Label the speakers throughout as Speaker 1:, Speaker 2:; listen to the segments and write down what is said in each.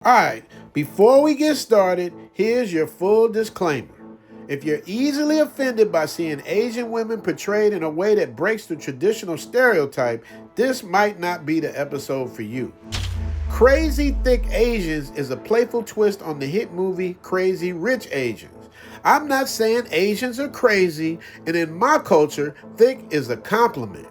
Speaker 1: Alright, before we get started, here's your full disclaimer. If you're easily offended by seeing Asian women portrayed in a way that breaks the traditional stereotype, this might not be the episode for you. Crazy Thick Asians is a playful twist on the hit movie Crazy Rich Asians. I'm not saying Asians are crazy, and in my culture, thick is a compliment.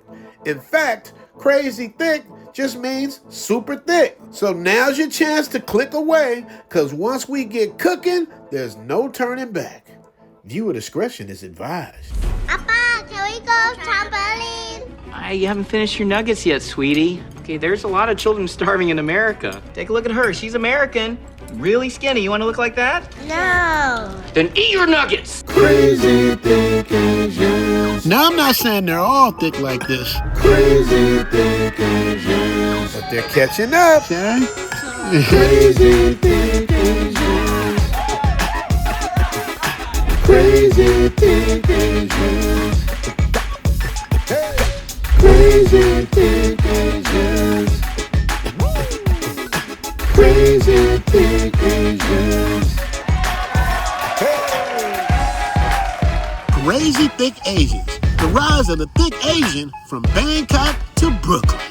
Speaker 1: In fact, crazy thick just means super thick. So now's your chance to click away, because once we get cooking, there's no turning back. Viewer discretion is advised.
Speaker 2: Papa, can we go trampoline?
Speaker 3: You haven't finished your nuggets yet, sweetie. Okay, there's a lot of children starving in America. Take a look at her. She's American. Really skinny. You want to look like that?
Speaker 2: No.
Speaker 3: Then eat your nuggets.
Speaker 1: Crazy Thick Asians. Now, I'm not saying they're all thick like this. Crazy Thick Asians. But they're catching up, okay? Crazy Thick Asians. Crazy Thick Asians. Hey. Crazy Thick Asians. Crazy Thick Asians. Hey. Crazy Thick Asians. The rise of the thick Asian from Bangkok to Brooklyn.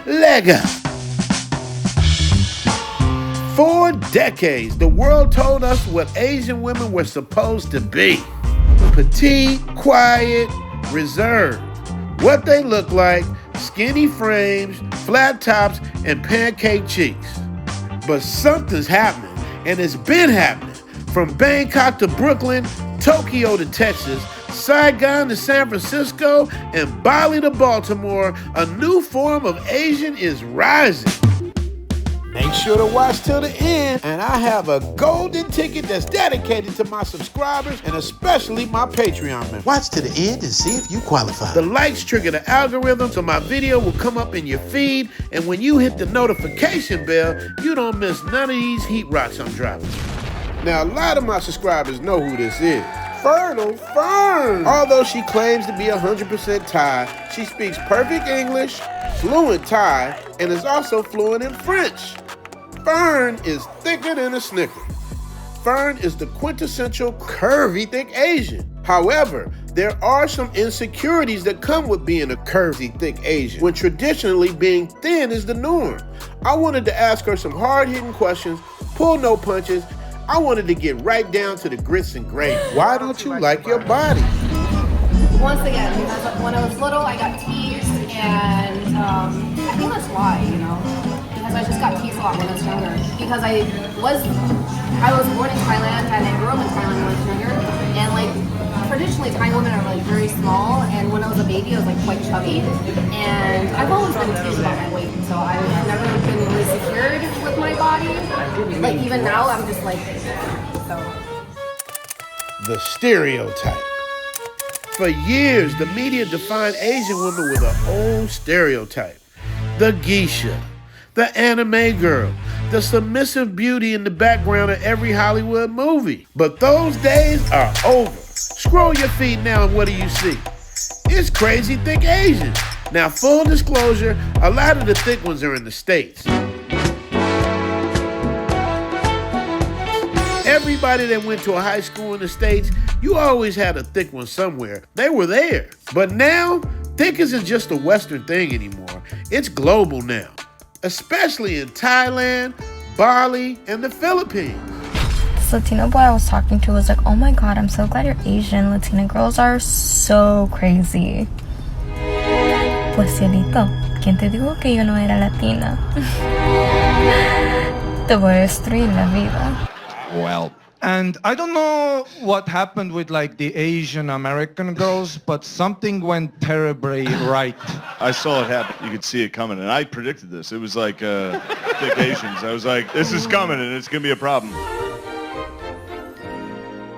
Speaker 1: Lego. For decades, the world told us what Asian women were supposed to be. Petite, quiet, reserved. What they look like, skinny frames, flat tops, and pancake cheeks. But something's happening, and it's been happening. From Bangkok to Brooklyn, Tokyo to Texas, Saigon to San Francisco, and Bali to Baltimore, a new form of Asian is rising. Make sure to watch till the end, and I have a golden ticket that's dedicated to my subscribers and especially my Patreon members. Watch to the end and see if you qualify. The likes trigger the algorithm, so my video will come up in your feed, and when you hit the notification bell, you don't miss none of these heat rocks I'm dropping. Now, a lot of my subscribers know who this is. Fern. Although she claims to be 100% Thai, she speaks perfect English, fluent Thai, and is also fluent in French. Fern is thicker than a Snicker. Fern is the quintessential curvy thick Asian. However, there are some insecurities that come with being a curvy thick Asian, when traditionally being thin is the norm. I wanted to ask her some hard-hitting questions, pull no punches. I wanted to get right down to the grits and gravy. Why don't you like your body?
Speaker 4: Once again, when I was little, I got teased, and I think that's why, because I just got teased a lot when I was younger. Because I was born in Thailand, and I grew up in Thailand when I was younger, and traditionally Thai women are very small, and when I was a baby, I was quite chubby, and I've always been teased about my weight, so I've never been really secured with my body. Even now, I'm just so.
Speaker 1: The stereotype. For years, the media defined Asian women with an old stereotype. The geisha, the anime girl, the submissive beauty in the background of every Hollywood movie. But those days are over. Scroll your feed now and what do you see? It's Crazy Thick Asians. Now, full disclosure, a lot of the thick ones are in the States. Everybody that went to a high school in the States, you always had a thick one somewhere. They were there. But now, thick isn't just a Western thing anymore. It's global now, especially in Thailand, Bali, and the Philippines.
Speaker 5: This Latino boy I was talking to was like, oh my God, I'm so glad you're Asian. Latina girls are so crazy. Pues cielito, ¿quién te dijo que yo no era latina? Te voy a destruir la vida.
Speaker 6: Well, and I don't know what happened with the Asian American girls, but something went terribly right.
Speaker 7: I saw it happen. You could see it coming, and I predicted this. It was like thick Asians. I was like, this is coming, and it's going to be a problem.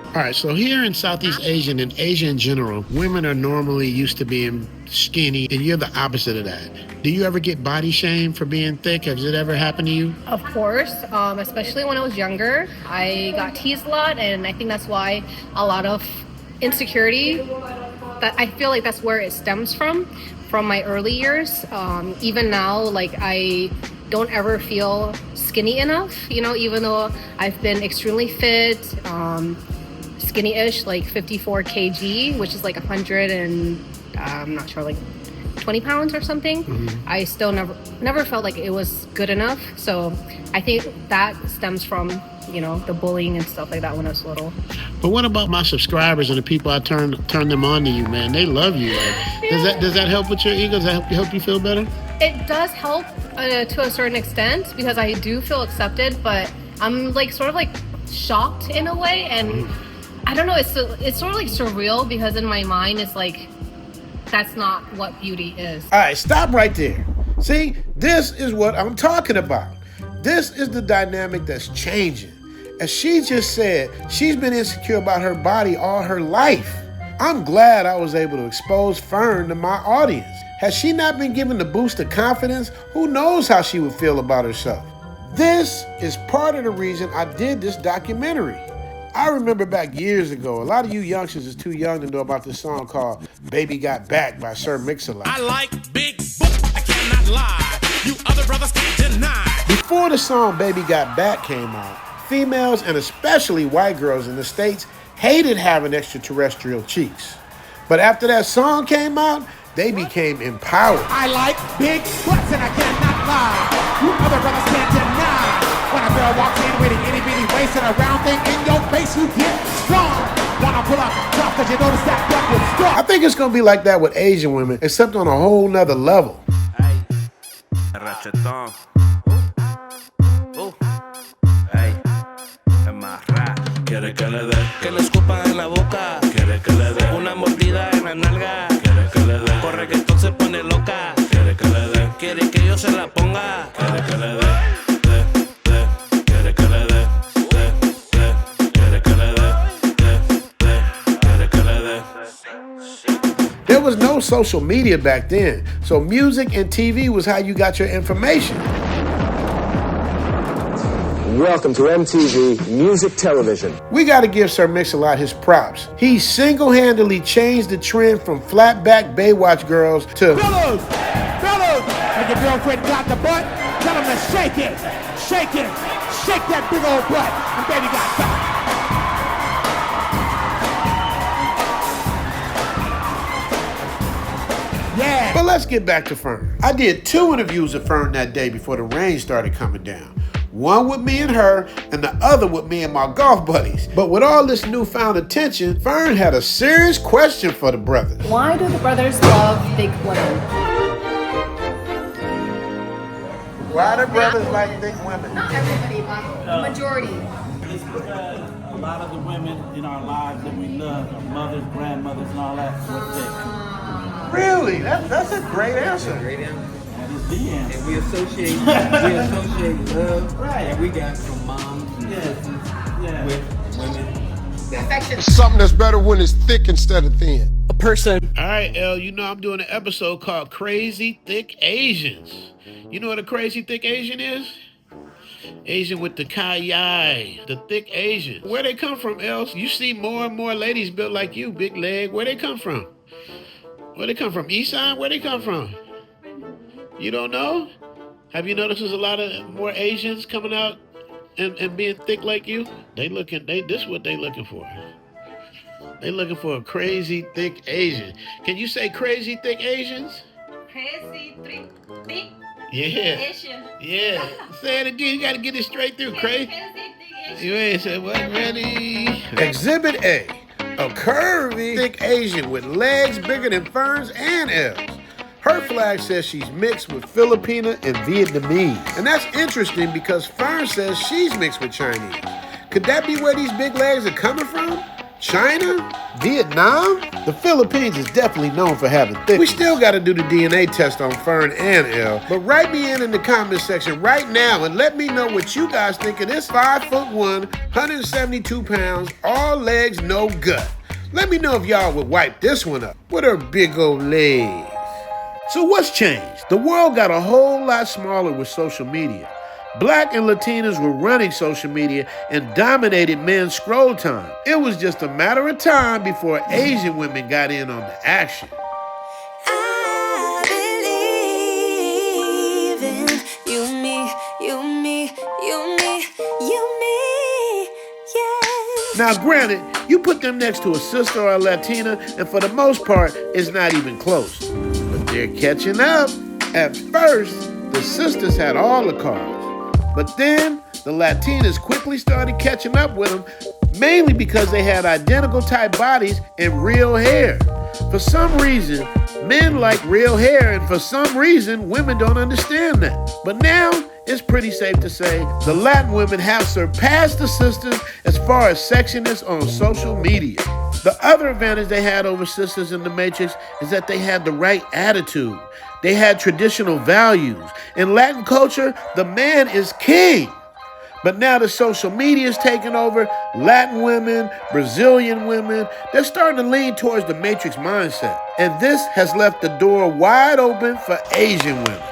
Speaker 1: All right, so here in Southeast Asia and Asia in general, women are normally used to being skinny, and you're the opposite of that. Do you ever get body shamed for being thick? Has it ever happened to you?
Speaker 4: Of course, especially when I was younger. I got teased a lot, and I think that's why a lot of insecurity, that I feel like that's where it stems from my early years. Even now, I don't ever feel skinny enough, you know, even though I've been extremely fit, skinny-ish, like 54 kg, which is like 100 and I'm not sure, like 20 pounds or something. I still never felt like it was good enough. So I think that stems from, you know, the bullying and stuff like that when I was little.
Speaker 1: But what about my subscribers and the people I turn them on to you, man? They love you. Like, does that help with your ego? Does that help you feel better?
Speaker 4: It does help to a certain extent because I do feel accepted, but I'm like sort of like shocked in a way, and I don't know. It's sort of like surreal because in my mind it's like that's not what beauty is.
Speaker 1: All right, stop right there. See, this is what I'm talking about. This is the dynamic that's changing. As she just said, she's been insecure about her body all her life. I'm glad I was able to expose Fern to my audience. Had she not been given the boost of confidence, who knows how she would feel about herself. This is part of the reason I did this documentary. I remember back years ago, a lot of you youngsters is too young to know about this song called Baby Got Back by Sir Mix-a-Lot.
Speaker 8: I like big book, I cannot lie. You other brothers can't deny.
Speaker 1: Before the song Baby Got Back came out, females and especially white girls in the States hated having extraterrestrial cheeks. But after that song came out, they became empowered.
Speaker 8: I like big butts and I cannot lie. You other brothers can't deny. When a girl walks in with an itty bitty waist and a round thing in your face, you get strong. Wanna pull up tough cause you notice that butt was strong.
Speaker 1: I think it's gonna be like that with Asian women, except on a whole nother level.
Speaker 9: Rachetón. Ey, es más rap. Quiere que le dé. Que le escupa en la boca. Quiere que le dé. Una mordida en la nalga. Quiere que le dé. Por reggaetón se pone loca. Quiere que le dé. Quiere que yo se la ponga. Quiere que le dé. Quiere que le dé. Quiere que le dé. Quiere que le dé.
Speaker 1: There was no social media back then, so music and TV was how you got your information.
Speaker 10: Welcome to MTV Music Television.
Speaker 1: We got to give Sir Mix-a-Lot his props. He single-handedly changed the trend from flat-back Baywatch girls to
Speaker 8: Fellas! When your girlfriend got the butt, tell them to shake it. Shake it. Shake that big old butt. And baby got back. Yeah.
Speaker 1: But let's get back to Fern. I did 2 interviews of Fern that day before the rain started coming down. One with me and her, and the other with me and my golf buddies. But with all this newfound attention, Fern had a serious question for the brothers.
Speaker 4: Why do the brothers love big women?
Speaker 1: Why do brothers like thick women?
Speaker 4: Not everybody, but the majority.
Speaker 11: It's because a lot of the women in our lives that we love, our mothers, grandmothers, and all that, were thick.
Speaker 1: Really? That's a great answer.
Speaker 11: That is the answer.
Speaker 3: And we associate love
Speaker 11: Right.
Speaker 3: that we got from moms and sisters with women.
Speaker 4: Affection.
Speaker 12: Something that's better when it's thick instead of thin.
Speaker 3: A person.
Speaker 1: All right, El, you know I'm doing an episode called Crazy Thick Asians. You know what a crazy thick Asian is? Asian with the kai-yai, the thick Asian. Where they come from, El? You see more and more ladies built like you, big leg. Where they come from? Where they come from? Isan? Where they come from? You don't know? Have you noticed there's a lot of more Asians coming out and being thick like you? This is what they looking for. They looking for a crazy thick Asian. Can you say crazy thick Asians?
Speaker 2: Crazy thick
Speaker 1: Yeah.
Speaker 2: Asian.
Speaker 1: Yeah. Say it again. You got to get it straight through. Crazy.
Speaker 2: Crazy thick Asian.
Speaker 1: You ain't said what? Ready? Exhibit A. A curvy thick Asian with legs bigger than Fern's and L's. Her flag says she's mixed with Filipina and Vietnamese. And that's interesting because Fern says she's mixed with Chinese. Could that be where these big legs are coming from? China? Vietnam? The Philippines is definitely known for having thick. We still got to do the DNA test on Fern and L. But write me in the comment section right now and let me know what you guys think of this 5'1", 172 pounds, all legs, no gut. Let me know if y'all would wipe this one up with her big old legs. So what's changed? The world got a whole lot smaller with social media. Black and Latinas were running social media and dominated men's scroll time. It was just a matter of time before Asian women got in on the action.
Speaker 13: I believe in you, me,
Speaker 1: Now, granted, you put them next to a sister or a Latina, and for the most part, it's not even close. But they're catching up. At first, the sisters had all the cars. But then, the Latinas quickly started catching up with them, mainly because they had identical type bodies and real hair. For some reason, men like real hair, and for some reason, women don't understand that. But now, it's pretty safe to say the Latin women have surpassed the sisters as far as sexiness on social media. The other advantage they had over sisters in the Matrix is that they had the right attitude. They had traditional values. In Latin culture, the man is king. But now that social media is taking over, Latin women, Brazilian women, they're starting to lean towards the Matrix mindset. And this has left the door wide open for Asian women.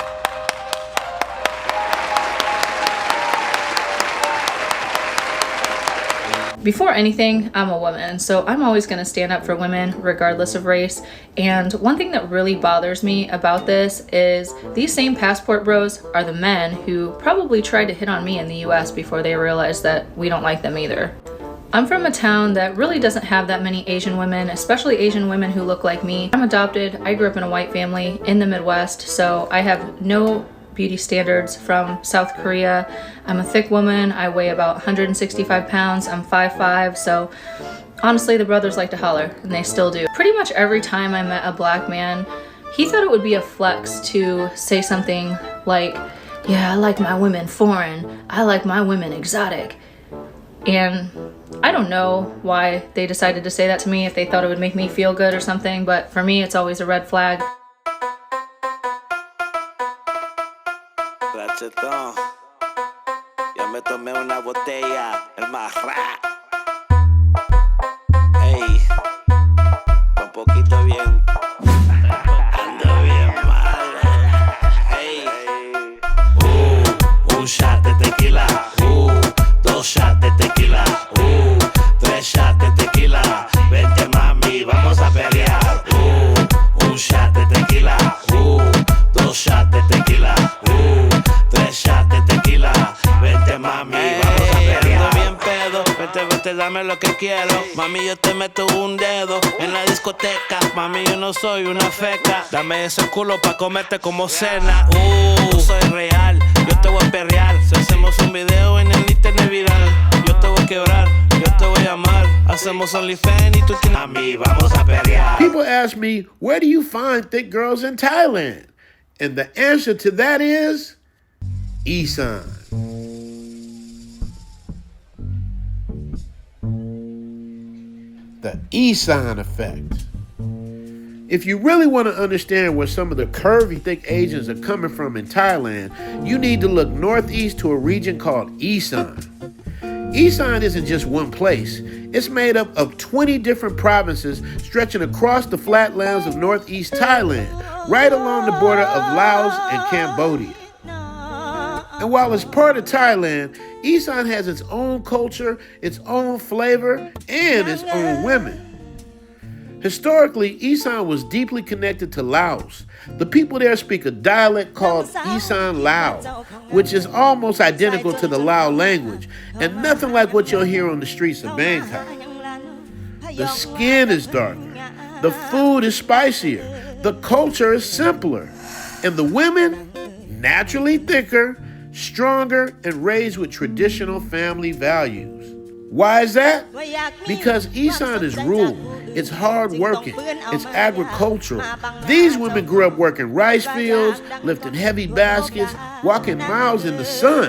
Speaker 13: Before anything, I'm a woman, so I'm always going to stand up for women regardless of race. And one thing that really bothers me about this is these same passport bros are the men who probably tried to hit on me in the US before they realized that we don't like them either. I'm from a town that really doesn't have that many Asian women, especially Asian women who look like me. I'm adopted. I grew up in a white family in the Midwest, so I have no beauty standards from South Korea. I'm a thick woman. I weigh about 165 pounds. I'm 5'5", so honestly, the brothers like to holler, and they still do. Pretty much every time I met a black man, he thought it would be a flex to say something like, yeah, I like my women foreign. I like my women exotic. And I don't know why they decided to say that to me, if they thought it would make me feel good or something, but for me, it's always a red flag.
Speaker 9: Cachetón, ya me tomé una botella, el marra. Ey, un poquito bien, ando bien mal. Ey, un shot de tequila, dos shots de tequila, tres shots de tequila. Vente mami, vamos a pelear. Un shot de tequila, dos shots de tequila. Tres shots de tequila, vente mami, vamos a pelear. Ando bien pedo, vete, dame lo que quiero. Mami, yo te meto un dedo en la discoteca. Mami, yo no soy una feca. Dame ese culo pa' comerte como cena. Yo soy real, yo te voy a perrear. Si hacemos un video en el internet viral, yo te voy a quebrar, yo te voy a amar. Hacemos OnlyFans y tú tienes. Mami, vamos a pelear.
Speaker 1: People ask me, where do you find thick girls in Thailand? And the answer to that is Isan. The Isan effect. If you really want to understand where some of the curvy thick Asians are coming from in Thailand, you need to look northeast to a region called Isan. Isan isn't just one place. It's made up of 20 different provinces stretching across the flatlands of northeast Thailand, right along the border of Laos and Cambodia. And while it's part of Thailand, Isan has its own culture, its own flavor, and its own women. Historically, Isan was deeply connected to Laos. The people there speak a dialect called Isan Lao, which is almost identical to the Lao language, and nothing like what you'll hear on the streets of Bangkok. The skin is darker, the food is spicier, the culture is simpler, and the women, naturally thicker, stronger, and raised with traditional family values. Why is that? Because Isan is rural, it's hard-working, it's agricultural. These women grew up working rice fields, lifting heavy baskets, walking miles in the sun.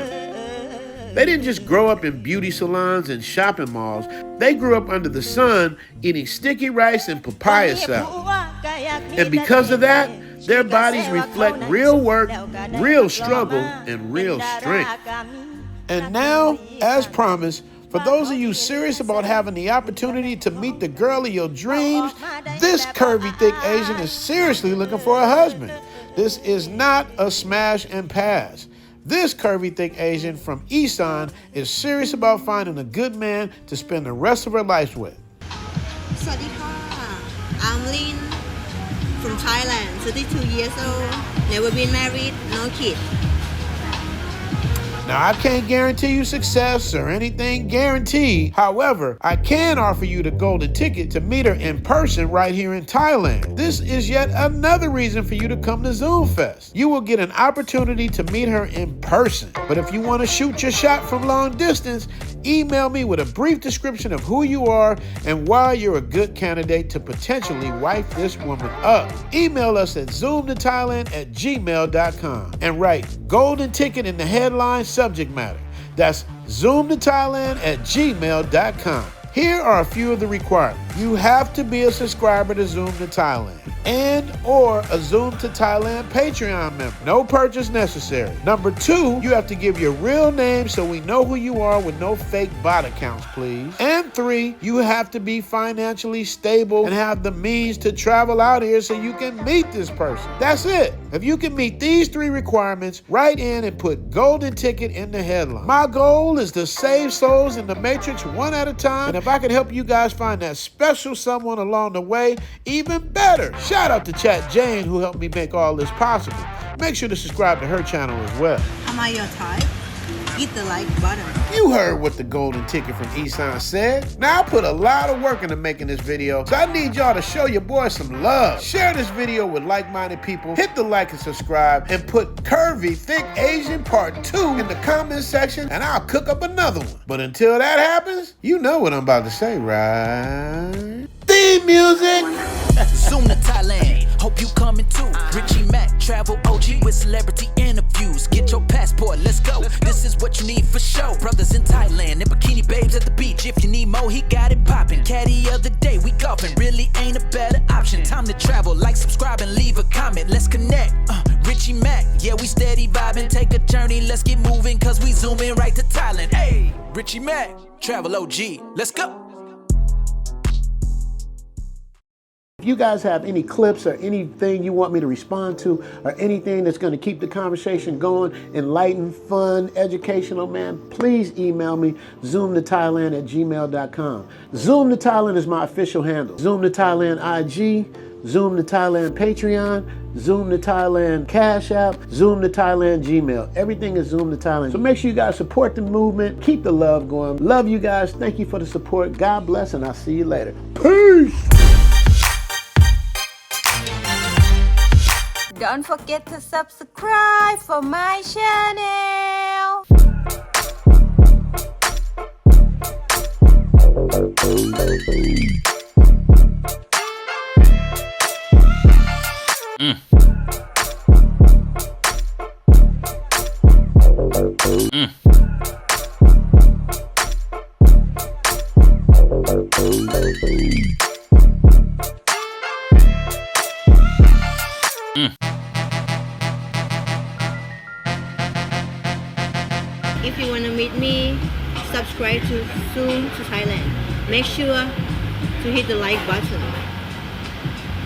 Speaker 1: They didn't just grow up in beauty salons and shopping malls. They grew up under the sun, eating sticky rice and papaya salad. And because of that, their bodies reflect real work, real struggle, and real strength. And now, as promised, for those of you serious about having the opportunity to meet the girl of your dreams, this curvy thick Asian is seriously looking for a husband. This is not a smash and pass. This curvy thick Asian from Isan is serious about finding a good man to spend the rest of her life with.
Speaker 14: I'm Lin from Thailand, 32 years old, never been married, no kid.
Speaker 1: Now, I can't guarantee you success or anything guaranteed. However, I can offer you the golden ticket to meet her in person right here in Thailand. This is yet another reason for you to come to Zoom Fest. You will get an opportunity to meet her in person. But if you want to shoot your shot from long distance, email me with a brief description of who you are and why you're a good candidate to potentially wife this woman up. Email us at zoomtothailand@gmail.com and write golden ticket in the headline subject matter. That's zoomtothailand@gmail.com. Here are a few of the requirements. You have to be a subscriber to Zoom to Thailand and or a Zoom to Thailand Patreon member. No purchase necessary. Number 2, you have to give your real name so we know who you are with no fake bot accounts, please. And 3, you have to be financially stable and have the means to travel out here so you can meet this person. That's it. If you can meet these 3 requirements, write in and put golden ticket in the headline. My goal is to save souls in the Matrix one at a time, and if I can help you guys find that special someone along the way, even better. Shout out to Chat Jane who helped me make all this possible. Make sure to subscribe to her channel as well.
Speaker 14: Am I your type? Hit the like button.
Speaker 1: You heard what the golden ticket from Isan said. Now I put a lot of work into making this video, so I need y'all to show your boy some love. Share this video with like-minded people, hit the like and subscribe, and put Curvy Thick Asian Part 2 in the comment section, and I'll cook up another one. But until that happens, you know what I'm about to say, right? Theme music!
Speaker 15: Zoom to Thailand, hope you coming too. Richie Mac, travel OG with celebrity interviews. Get your passport, let's go. This is what you need for show. Brothers in Thailand and bikini babes at the beach. If you need more, he got it poppin'. Caddy of the day, we golfing. Really ain't a better option. Time to travel, like, subscribe, and leave a comment. Let's connect. Richie Mac, yeah, we steady vibing. Take a journey, let's get moving, cause we zooming right to Thailand. Hey, Richie Mac, travel OG, let's go.
Speaker 1: If you guys have any clips or anything you want me to respond to or anything that's going to keep the conversation going, enlightened, fun, educational, man, please email me, zoomtothailand@gmail.com. Zoom to Thailand is my official handle. Zoom to Thailand IG, Zoom to Thailand Patreon, Zoom to Thailand Cash App, Zoom to Thailand Gmail. Everything is Zoom to Thailand. So make sure you guys support the movement. Keep the love going. Love you guys. Thank you for the support. God bless, and I'll see you later. Peace!
Speaker 14: Don't forget to subscribe for my channel. If you want to meet me, subscribe to Zoom to Thailand. Make sure to hit the like button.